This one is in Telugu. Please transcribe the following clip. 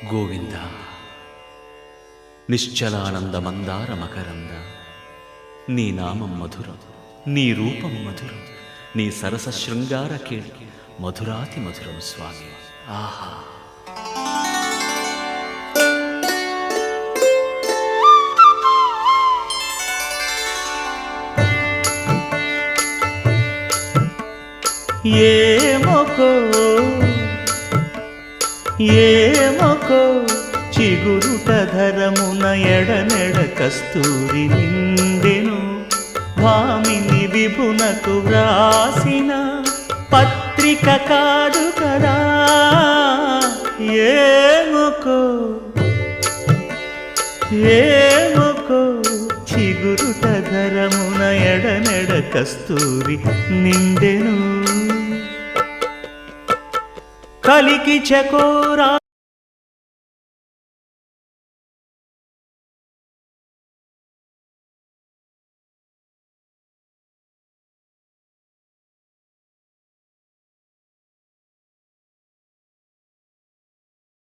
గోవింద నిశ్చలానంద మందార మకరంద నీ నామం మధురం, నీ రూపం మధురం, నీ సరస శృంగార కేళి మధురాతి మధురం స్వామి. ఆహా! ఏమొకో చిగురుట ధరమున ఎడనెడ కస్తూరి నిండెను, భామిని విభునకు వ్రాసిన పత్రిక కాదు కదా. ఏమొకో చిగురుట ధరమున ఎడనెడ కస్తూరి నిండెను, కలికి చకోరా